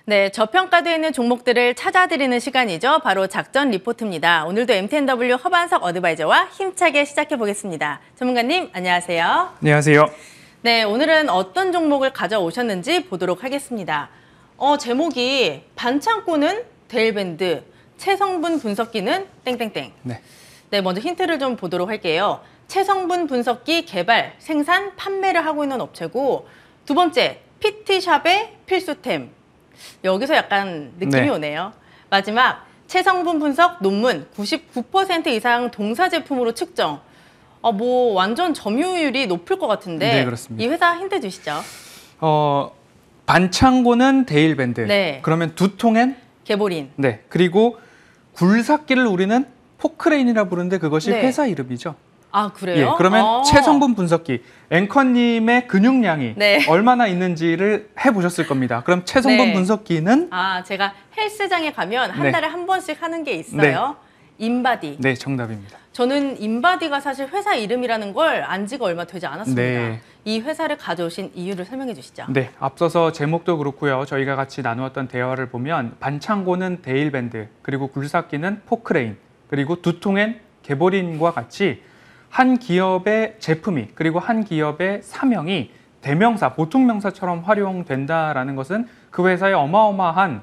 네, 저평가되어 있는 종목들을 찾아드리는 시간이죠. 바로 작전 리포트입니다. 오늘도 MTNW 허반석 어드바이저와 힘차게 시작해 보겠습니다. 전문가님, 안녕하세요. 안녕하세요. 네, 오늘은 어떤 종목을 가져오셨는지 보도록 하겠습니다. 제목이 반창고는 데일밴드, 체성분 분석기는 땡땡땡. 네, 먼저 힌트를 좀 보도록 할게요. 체성분 분석기 개발, 생산, 판매를 하고 있는 업체고, 두 번째, PT샵의 필수템. 여기서 약간 느낌이 오네요. 마지막, 체성분 분석 논문 99% 이상 동사 제품으로 측정. 완전 점유율이 높을 것 같은데. 네, 그렇습니다. 이 회사 힌트 주시죠. 반창고는 데일밴드. 네. 그러면 두통엔? 개보린. 네. 그리고 굴삭기를 우리는 포크레인이라 부르는데 그것이 네. 회사 이름이죠. 아, 그래요? 예, 그러면 체성분 분석기. 앵커님의 근육량이 네. 얼마나 있는지를 해보셨을 겁니다. 그럼 체성분 네. 분석기는? 제가 헬스장에 가면 한 네. 달에 한 번씩 하는 게 있어요. 인바디. 네, 정답입니다. 저는 인바디가 사실 회사 이름이라는 걸 안 지가 얼마 되지 않았습니다. 네. 이 회사를 가져오신 이유를 설명해 주시죠. 네, 앞서서 제목도 그렇고요. 저희가 같이 나누었던 대화를 보면 반창고는 데일밴드, 그리고 굴삭기는 포크레인, 그리고 두통엔 개보린과 같이 한 기업의 제품이 그리고 한 기업의 사명이 대명사, 보통명사처럼 활용된다라는 것은 그 회사의 어마어마한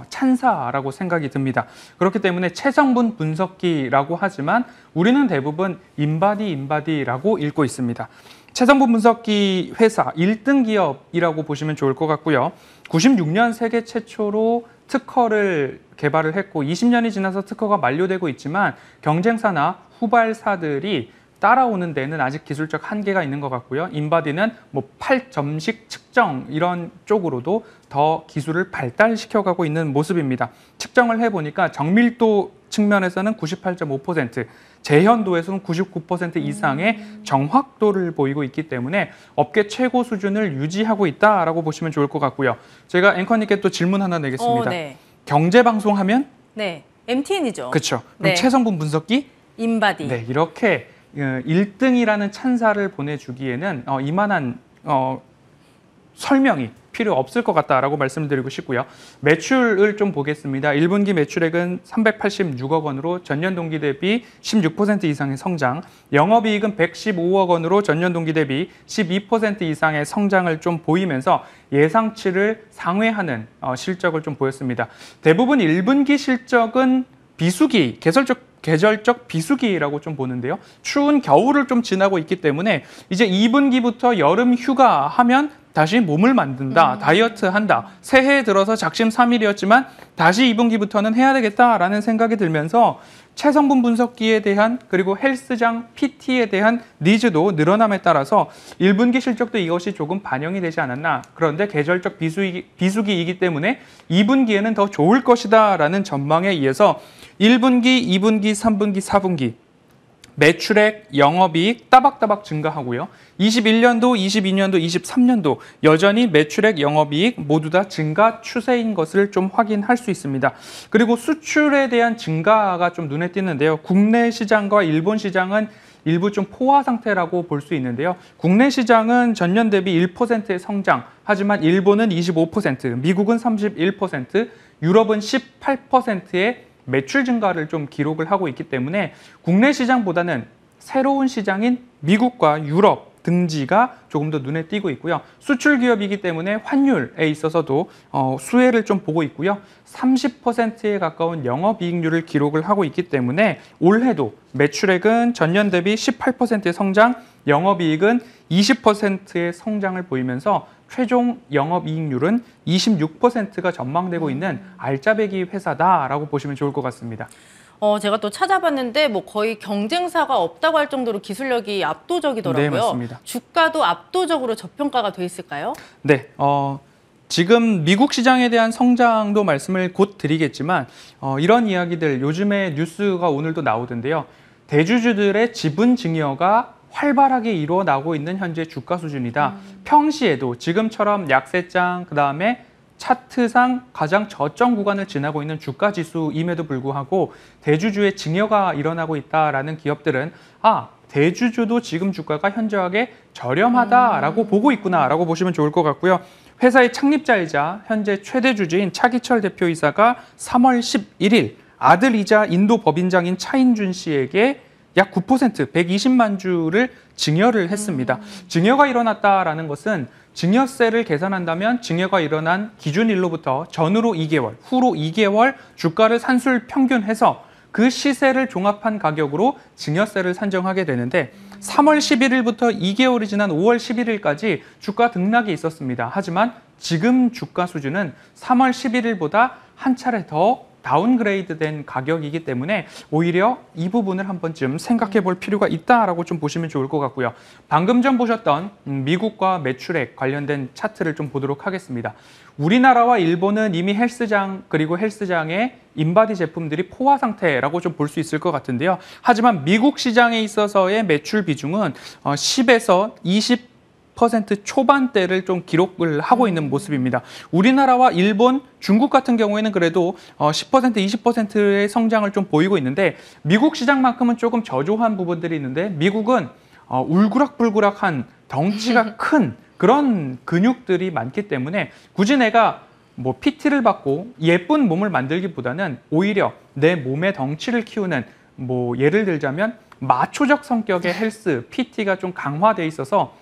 찬사라고 생각이 듭니다. 그렇기 때문에 체성분 분석기라고 하지만 우리는 대부분 인바디라고 읽고 있습니다. 체성분 분석기 회사 1등 기업이라고 보시면 좋을 것 같고요. 96년 세계 최초로 특허를 개발을 했고 20년이 지나서 특허가 만료되고 있지만 경쟁사나 후발사들이 따라오는 데는 아직 기술적 한계가 있는 것 같고요. 인바디는 팔점식 측정 이런 쪽으로도 더 기술을 발달시켜가고 있는 모습입니다. 측정을 해보니까 정밀도 측면에서는 98.5%, 재현도에서는 99% 이상의 정확도를 보이고 있기 때문에 업계 최고 수준을 유지하고 있다라고 보시면 좋을 것 같고요. 제가 앵커님께 또 질문 하나 내겠습니다. 네. 경제방송하면? 네, MTN이죠. 그렇죠. 그럼 네. 체성분 분석기? 인바디. 네, 이렇게 1등이라는 찬사를 보내주기에는 이만한 설명이 필요 없을 것 같다라고 말씀드리고 싶고요. 매출을 좀 보겠습니다. 1분기 매출액은 386억 원으로 전년 동기 대비 16% 이상의 성장, 영업이익은 115억 원으로 전년 동기 대비 12% 이상의 성장을 좀 보이면서 예상치를 상회하는 실적을 좀 보였습니다. 대부분 1분기 실적은 비수기, 계절적 비수기라고 좀 보는데요. 추운 겨울을 좀 지나고 있기 때문에 이제 2분기부터 여름 휴가 하면 다시 몸을 만든다, 다이어트 한다. 새해에 들어서 작심삼일이었지만 다시 2분기부터는 해야 되겠다라는 생각이 들면서 체성분 분석기에 대한 그리고 헬스장 PT에 대한 니즈도 늘어남에 따라서 1분기 실적도 이것이 조금 반영이 되지 않았나. 그런데 계절적 비수기이기 때문에 2분기에는 더 좋을 것이다라는 전망에 의해서 1분기, 2분기, 3분기, 4분기 매출액, 영업이익 따박따박 증가하고요. 21년도, 22년도, 23년도 여전히 매출액, 영업이익 모두 다 증가 추세인 것을 좀 확인할 수 있습니다. 그리고 수출에 대한 증가가 좀 눈에 띄는데요. 국내 시장과 일본 시장은 일부 좀 포화 상태라고 볼 수 있는데요. 국내 시장은 전년 대비 1%의 성장, 하지만 일본은 25%, 미국은 31%, 유럽은 18%의 매출 증가를 좀 기록을 하고 있기 때문에 국내 시장보다는 새로운 시장인 미국과 유럽 등지가 조금 더 눈에 띄고 있고요. 수출 기업이기 때문에 환율에 있어서도 수혜를 좀 보고 있고요. 30%에 가까운 영업이익률을 기록을 하고 있기 때문에 올해도 매출액은 전년 대비 18%의 성장, 영업이익은 20%의 성장을 보이면서 최종 영업이익률은 26%가 전망되고 있는 알짜배기 회사다라고 보시면 좋을 것 같습니다. 제가 또 찾아봤는데 거의 경쟁사가 없다고 할 정도로 기술력이 압도적이더라고요. 네, 맞습니다. 주가도 압도적으로 저평가가 돼 있을까요? 네, 지금 미국 시장에 대한 성장도 말씀을 곧 드리겠지만 이런 이야기들 요즘에 뉴스가 오늘도 나오던데요. 대주주들의 지분 증여가 활발하게 이루어나고 있는 현재 주가 수준이다. 평시에도 지금처럼 약세장, 그다음에 차트상 가장 저점 구간을 지나고 있는 주가 지수임에도 불구하고 대주주의 증여가 일어나고 있다라는 기업들은 대주주도 지금 주가가 현저하게 저렴하다라고 보고 있구나라고 보시면 좋을 것 같고요. 회사의 창립자이자 현재 최대 주주인 차기철 대표이사가 3월 11일 아들이자 인도 법인장인 차인준 씨에게 약 9%, 120만 주를 증여를 했습니다. 증여가 일어났다라는 것은 증여세를 계산한다면 증여가 일어난 기준일로부터 전후로 2개월, 후로 2개월 주가를 산술 평균해서 그 시세를 종합한 가격으로 증여세를 산정하게 되는데 3월 11일부터 2개월이 지난 5월 11일까지 주가 등락이 있었습니다. 하지만 지금 주가 수준은 3월 11일보다 한 차례 더 다운그레이드된 가격이기 때문에 오히려 이 부분을 한 번쯤 생각해 볼 필요가 있다라고 좀 보시면 좋을 것 같고요. 방금 전 보셨던 미국과 매출액 관련된 차트를 좀 보도록 하겠습니다. 우리나라와 일본은 이미 헬스장 그리고 헬스장의 인바디 제품들이 포화 상태라고 좀 볼 수 있을 것 같은데요. 하지만 미국 시장에 있어서의 매출 비중은 10에서 20% 초반대를 좀 기록을 하고 있는 모습입니다. 우리나라와 일본, 중국 같은 경우에는 그래도 10%, 20%의 성장을 좀 보이고 있는데 미국 시장만큼은 조금 저조한 부분들이 있는데 미국은 울그락불그락한 덩치가 큰 그런 근육들이 많기 때문에 굳이 내가 뭐 PT를 받고 예쁜 몸을 만들기보다는 오히려 내 몸의 덩치를 키우는 뭐 예를 들자면 마초적 성격의 헬스, PT가 좀 강화돼 있어서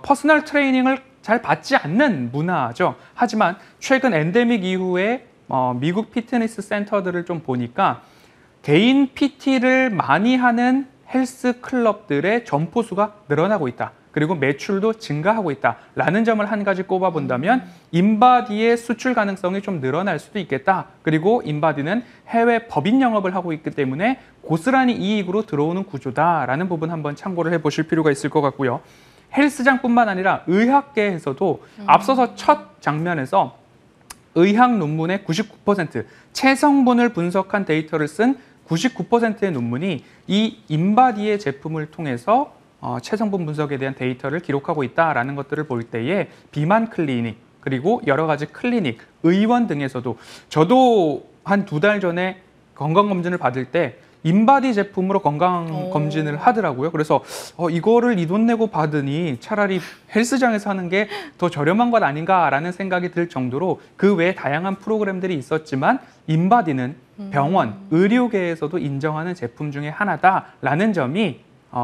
퍼스널 트레이닝을 잘 받지 않는 문화죠. 하지만 최근 엔데믹 이후에 미국 피트니스 센터들을 좀 보니까 개인 PT를 많이 하는 헬스 클럽들의 점포수가 늘어나고 있다. 그리고 매출도 증가하고 있다라는 점을 한 가지 꼽아본다면 인바디의 수출 가능성이 좀 늘어날 수도 있겠다. 그리고 인바디는 해외 법인 영업을 하고 있기 때문에 고스란히 이익으로 들어오는 구조다라는 부분 한번 참고를 해보실 필요가 있을 것 같고요. 헬스장뿐만 아니라 의학계에서도 앞서서 첫 장면에서 의학 논문의 99%, 체성분을 분석한 데이터를 쓴 99%의 논문이 이 인바디의 제품을 통해서 체성분 분석에 대한 데이터를 기록하고 있다라는 것들을 볼 때에 비만 클리닉, 그리고 여러 가지 클리닉, 의원 등에서도 저도 한 2달 전에 건강검진을 받을 때 인바디 제품으로 건강검진을 하더라고요. 그래서 이거를 이 돈 내고 받으니 차라리 헬스장에서 하는 게 더 저렴한 것 아닌가라는 생각이 들 정도로 그 외에 다양한 프로그램들이 있었지만 인바디는 병원, 의료계에서도 인정하는 제품 중에 하나다라는 점이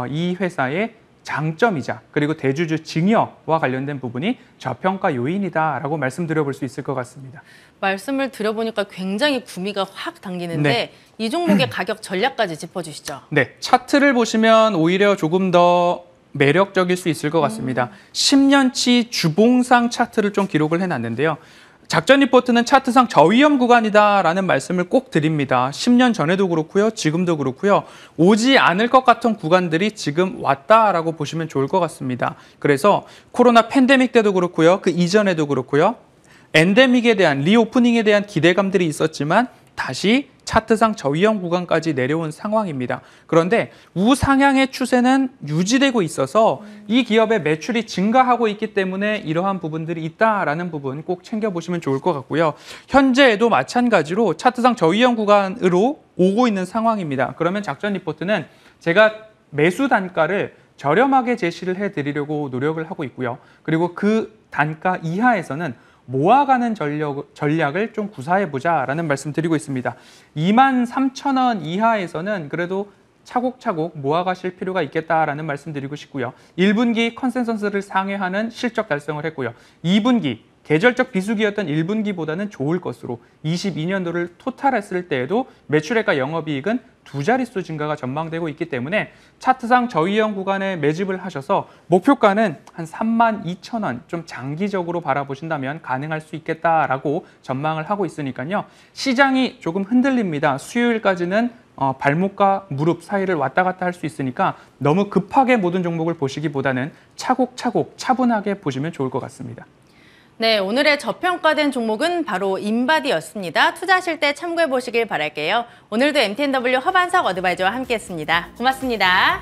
이 회사의 장점이자 그리고 대주주 증여와 관련된 부분이 저평가 요인이다라고 말씀드려볼 수 있을 것 같습니다. 말씀을 드려보니까 굉장히 구미가 확 당기는데 네. 이 종목의 가격 전략까지 짚어주시죠. 네, 차트를 보시면 오히려 조금 더 매력적일 수 있을 것 같습니다. 10년치 주봉상 차트를 좀 기록을 해놨는데요. 작전 리포트는 차트상 저위험 구간이다라는 말씀을 꼭 드립니다. 10년 전에도 그렇고요. 지금도 그렇고요. 오지 않을 것 같은 구간들이 지금 왔다라고 보시면 좋을 것 같습니다. 그래서 코로나 팬데믹 때도 그렇고요. 그 이전에도 그렇고요. 엔데믹에 대한 리오프닝에 대한 기대감들이 있었지만 다시 차트상 저위험 구간까지 내려온 상황입니다. 그런데 우상향의 추세는 유지되고 있어서 이 기업의 매출이 증가하고 있기 때문에 이러한 부분들이 있다라는 부분 꼭 챙겨보시면 좋을 것 같고요. 현재에도 마찬가지로 차트상 저위험 구간으로 오고 있는 상황입니다. 그러면 작전 리포트는 제가 매수 단가를 저렴하게 제시를 해드리려고 노력을 하고 있고요. 그리고 그 단가 이하에서는 모아가는 전략을 좀 구사해보자라는 말씀 드리고 있습니다. 23,000원 이하에서는 그래도 차곡차곡 모아가실 필요가 있겠다라는 말씀 드리고 싶고요. 1분기 컨센서스를 상회하는 실적 달성을 했고요. 2분기 계절적 비수기였던 1분기보다는 좋을 것으로 22년도를 토탈했을 때에도 매출액과 영업이익은 2자릿수 증가가 전망되고 있기 때문에 차트상 저위험 구간에 매집을 하셔서 목표가는 한 32,000원 좀 장기적으로 바라보신다면 가능할 수 있겠다라고 전망을 하고 있으니까요. 시장이 조금 흔들립니다. 수요일까지는 발목과 무릎 사이를 왔다 갔다 할 수 있으니까 너무 급하게 모든 종목을 보시기보다는 차곡차곡 차분하게 보시면 좋을 것 같습니다. 네, 오늘의 저평가된 종목은 바로 인바디였습니다. 투자하실 때 참고해 보시길 바랄게요. 오늘도 MTNW 허반석 어드바이저와 함께했습니다. 고맙습니다.